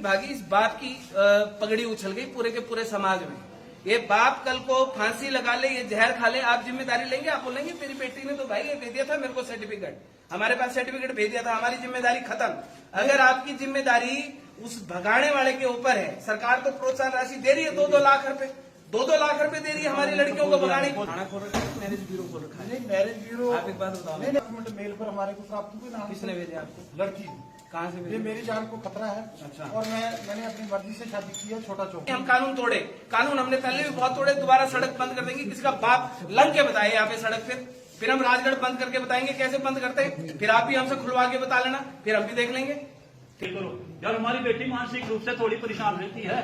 भागी, इस बाप की पगड़ी उछल गई पूरे के पूरे समाज में। ये बाप कल को फांसी लगा ले, ये जहर खा ले, आप जिम्मेदारी लेंगे? आप बोलेंगे तेरी बेटी ने तो भाई ये भेज दिया था मेरे को सर्टिफिकेट, हमारे पास सर्टिफिकेट भेज दिया था, हमारी जिम्मेदारी खत्म। अगर आपकी जिम्मेदारी उस भगाने वाले के ऊपर है, सरकार तो प्रोत्साहन राशि दे रही है 2-2 लाख रुपए, 2-2 लाख रुपए दे रही है हमारी लड़कियों को भगाने को। थाना खोल रखा है, मैरिज ब्यूरो खोल रखा है। नहीं, मैरिज ब्यूरो आप एक बात बताओ, मेल पर हमारे को प्राप्त हुए ना। किसने भेजे आपको? लड़की। कहाँ से ये भेजे? मेरी जान को खतरा है। अच्छा। और मैंने अपनी मर्जी से शादी की है, छोटा चौक। हम कानून तोड़े, कानून हमने पहले भी बहुत तोड़े, दोबारा सड़क बंद कर देंगे। किसका बाप लंग के बताए यहाँ पे सड़क फिर हम राजगढ़ बंद करके बताएंगे कैसे बंद करते हैं, फिर आप भी हमसे खुलवा के बता लेना, फिर हम भी देख लेंगे। यार हमारी बेटी मानसिक रूप से थोड़ी परेशान रहती है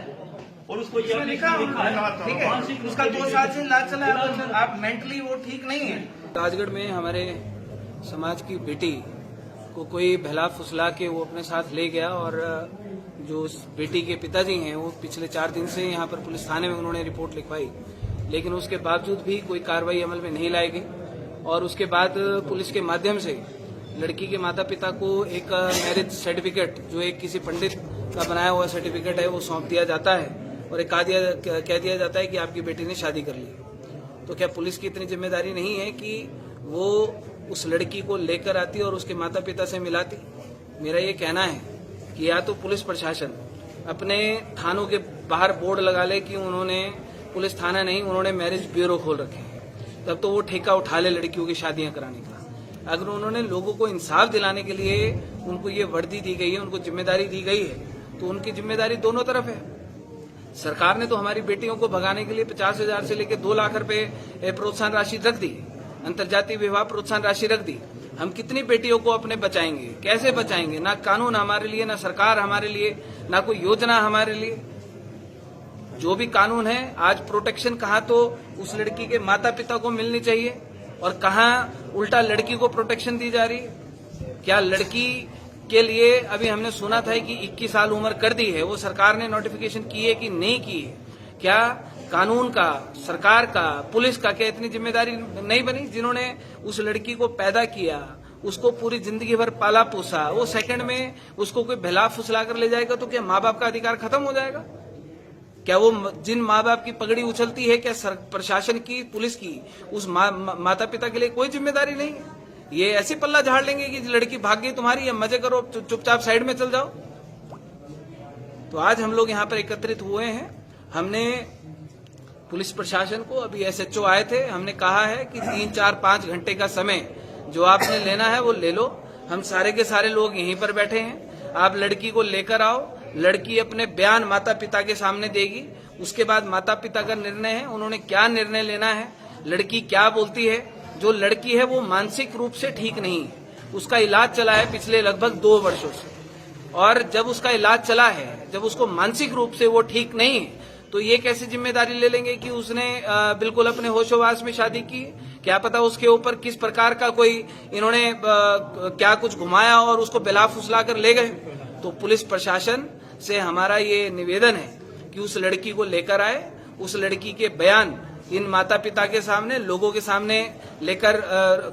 और उसको ये लिखा है, ठीक है, उसका 2 साल से इलाज चला है, आप मेंटली वो ठीक नहीं है। राजगढ़ में हमारे समाज की बेटी को कोई बहला फुसला के वो अपने साथ ले गया और जो उस बेटी के पिताजी हैं वो पिछले 4 दिन से यहाँ पर पुलिस थाने में उन्होंने रिपोर्ट लिखवाई, लेकिन उसके बावजूद भी कोई कार्रवाई अमल में नहीं लाई गई। और उसके बाद पुलिस के माध्यम से लड़की के माता पिता को एक मैरिज सर्टिफिकेट, जो एक किसी पंडित का बनाया हुआ सर्टिफिकेट है, वो सौंप दिया जाता है और एक कह दिया जाता है कि आपकी बेटी ने शादी कर ली। तो क्या पुलिस की इतनी जिम्मेदारी नहीं है कि वो उस लड़की को लेकर आती और उसके माता पिता से मिलाती? मेरा ये कहना है कि या तो पुलिस प्रशासन अपने थानों के बाहर बोर्ड लगा ले कि उन्होंने पुलिस थाना नहीं, उन्होंने मैरिज ब्यूरो खोल रखे हैं, तब तो वो ठेका उठा ले लड़कियों की शादियां कराने का। अगर उन्होंने लोगों को इंसाफ दिलाने के लिए उनको ये वर्दी दी गई है, उनको जिम्मेदारी दी गई है, तो उनकी जिम्मेदारी दोनों तरफ है। सरकार ने तो हमारी बेटियों को भगाने के लिए 50,000 से लेकर 2 लाख रुपए प्रोत्साहन राशि रख दी, अंतर्जातीय विवाह प्रोत्साहन राशि रख दी। हम कितनी बेटियों को अपने बचाएंगे? कैसे बचाएंगे? ना कानून हमारे लिए, ना सरकार हमारे लिए, ना कोई योजना हमारे लिए। जो भी कानून है, आज प्रोटेक्शन कहाँ तो उस लड़की के माता पिता को मिलनी चाहिए और कहाँ उल्टा लड़की को प्रोटेक्शन दी जा रही है। क्या लड़की के लिए अभी हमने सुना था कि 21 साल उम्र कर दी है, वो सरकार ने नोटिफिकेशन की है कि नहीं की है? क्या कानून का, सरकार का, पुलिस का क्या इतनी जिम्मेदारी नहीं बनी? जिन्होंने उस लड़की को पैदा किया, उसको पूरी जिंदगी भर पाला पोसा, वो सेकंड में उसको कोई बहला फुसला कर ले जाएगा तो क्या माँ बाप का अधिकार खत्म हो जाएगा? क्या वो जिन माँ बाप की पगड़ी उछलती है, क्या प्रशासन की, पुलिस की, उस माता पिता के लिए कोई जिम्मेदारी नहीं है? ये ऐसे पल्ला झाड़ लेंगे कि लड़की भाग गई तुम्हारी, या मजे करो, चुपचाप साइड में चल जाओ। तो आज हम लोग यहाँ पर एकत्रित हुए हैं। हमने पुलिस प्रशासन को, अभी SHO आए थे, हमने कहा है कि 3, 4, 5 घंटे का समय जो आपने लेना है वो ले लो। हम सारे के सारे लोग यहीं पर बैठे हैं, आप लड़की को लेकर आओ। लड़की अपने बयान माता पिता के सामने देगी, उसके बाद माता पिता का निर्णय है, उन्होंने क्या निर्णय लेना है, लड़की क्या बोलती है। जो लड़की है वो मानसिक रूप से ठीक नहीं है, उसका इलाज चला है पिछले लगभग 2 वर्षों से, और जब उसका इलाज चला है, जब उसको मानसिक रूप से वो ठीक नहीं है, तो ये कैसे जिम्मेदारी ले लेंगे कि उसने बिल्कुल अपने होशोवास में शादी की? क्या पता उसके ऊपर किस प्रकार का कोई इन्होंने क्या कुछ घुमाया और उसको बेला फुसला कर ले गए। तो पुलिस प्रशासन से हमारा ये निवेदन है कि उस लड़की को लेकर आए, उस लड़की के बयान इन माता पिता के सामने, लोगों के सामने लेकर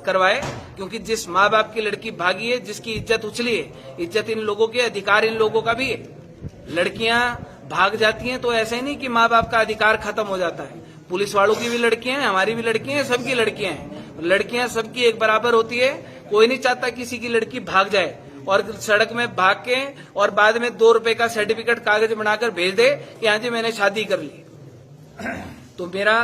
करवाए, क्योंकि जिस माँ बाप की लड़की भागी है, जिसकी इज्जत उछली है, इज्जत इन लोगों के, अधिकार इन लोगों का भी है। लड़कियां भाग जाती हैं तो ऐसे नहीं कि माँ बाप का अधिकार खत्म हो जाता है। पुलिस वालों की भी लड़कियां हैं, हमारी भी लड़कियां हैं, सबकी लड़कियां हैं। लड़कियां सबकी एक बराबर होती है। कोई नहीं चाहता किसी की लड़की भाग जाए और सड़क में भाग के और बाद में 2 रुपए का सर्टिफिकेट कागज बनाकर भेज दे कि हाँ जी मैंने शादी कर ली। तो मेरा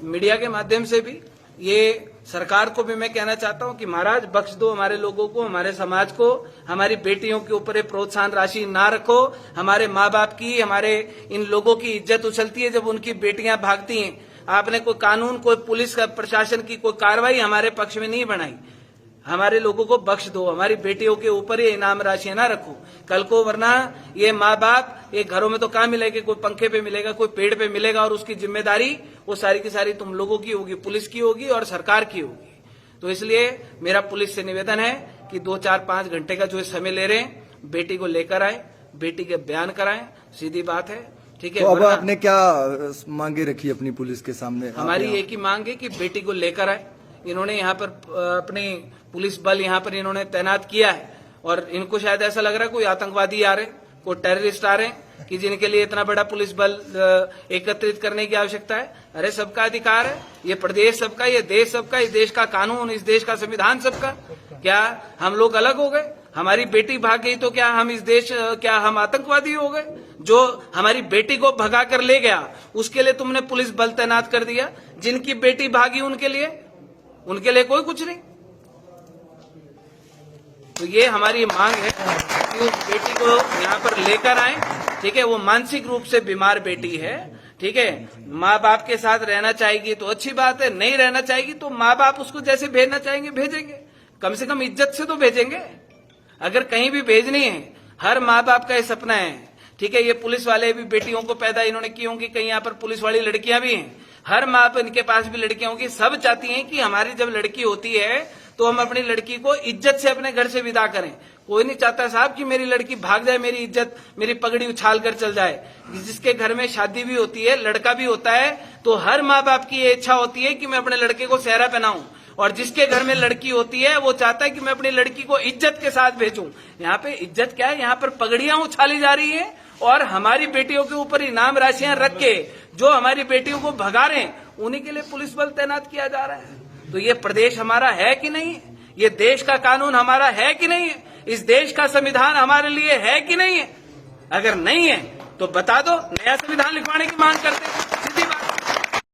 मीडिया के माध्यम से भी ये सरकार को भी मैं कहना चाहता हूं कि महाराज बख्श दो हमारे लोगों को, हमारे समाज को, हमारी बेटियों के ऊपर प्रोत्साहन राशि ना रखो। हमारे माँ बाप की, हमारे इन लोगों की इज्जत उछलती है जब उनकी बेटियां भागती हैं। आपने कोई कानून, कोई पुलिस का, प्रशासन की कोई कार्रवाई हमारे पक्ष में नहीं बनाई। हमारे लोगों को बख्श दो, हमारी बेटियों के ऊपर ये इनाम राशि ना रखो कल को, वरना ये माँ बाप ये घरों में तो कहाँ मिलेगा, कोई पंखे पे मिलेगा, कोई पेड़ पे मिलेगा, और उसकी जिम्मेदारी वो सारी की सारी तुम लोगों की होगी, पुलिस की होगी और सरकार की होगी। तो इसलिए मेरा पुलिस से निवेदन है कि 2, 4, 5 घंटे का जो समय ले रहे हैं, बेटी को लेकर आए, बेटी के बयान कराएं, सीधी बात है, ठीक है। तो अब आपने क्या मांगे रखी अपनी पुलिस के सामने? हमारी एक ही मांग है कि बेटी को लेकर आए। इन्होंने यहाँ पर अपने पुलिस बल यहाँ पर इन्होंने तैनात किया है और इनको शायद ऐसा लग रहा है कोई आतंकवादी आ रहे, कोई टेररिस्ट आ रहे हैं, कि जिनके लिए इतना बड़ा पुलिस बल एकत्रित करने की आवश्यकता है? अरे सबका अधिकार है, ये प्रदेश सबका, ये देश सबका, इस देश का कानून, इस देश का संविधान सबका। क्या हम लोग अलग हो गए? हमारी बेटी भाग गई तो क्या हम इस देश, क्या हम आतंकवादी हो गए? जो हमारी बेटी को भगा कर ले गया उसके लिए तुमने पुलिस बल तैनात कर दिया, जिनकी बेटी भागी उनके लिए कोई कुछ नहीं। तो ये हमारी मांग है कि उस बेटी को यहाँ पर लेकर आए, ठीक है? वो मानसिक रूप से बीमार बेटी है, ठीक है? माँ बाप के साथ रहना चाहेगी तो अच्छी बात है, नहीं रहना चाहेगी तो माँ बाप उसको जैसे भेजना चाहेंगे भेजेंगे, कम से कम इज्जत से तो भेजेंगे। अगर कहीं भी भेजनी है, हर माँ बाप का ये सपना है, ठीक है? ये पुलिस वाले भी बेटियों को पैदा इन्होंने की होंगी, कहीं यहाँ पर पुलिस वाली लड़कियां भी हैं, हर माँ बाप इनके पास भी लड़कियां होंगी, सब चाहती हैं कि हमारी जब लड़की होती है तो हम अपनी लड़की को इज्जत से अपने घर से विदा करें। कोई नहीं चाहता साहब कि मेरी लड़की भाग जाए, मेरी इज्जत, मेरी पगड़ी उछाल कर चल जाए। जिसके घर में शादी भी होती है, लड़का भी होता है, तो हर माँ बाप की ये इच्छा होती है कि मैं अपने लड़के को सेहरा पहनाऊं, और जिसके घर में लड़की होती है वो चाहता है कि मैं अपनी लड़की को इज्जत के साथ भेजूं। यहाँ पे इज्जत क्या है? यहाँ पर पगड़ियां उछाली जा रही है और हमारी बेटियों के ऊपर इनाम राशियां रख के जो हमारी बेटियों को भगा रहे हैं उन्हीं के लिए पुलिस बल तैनात किया जा रहा है। तो ये प्रदेश हमारा है कि नहीं? ये देश का कानून हमारा है कि नहीं है? इस देश का संविधान हमारे लिए है कि नहीं है? अगर नहीं है तो बता दो, नया संविधान लिखवाने की मांग करते हैं।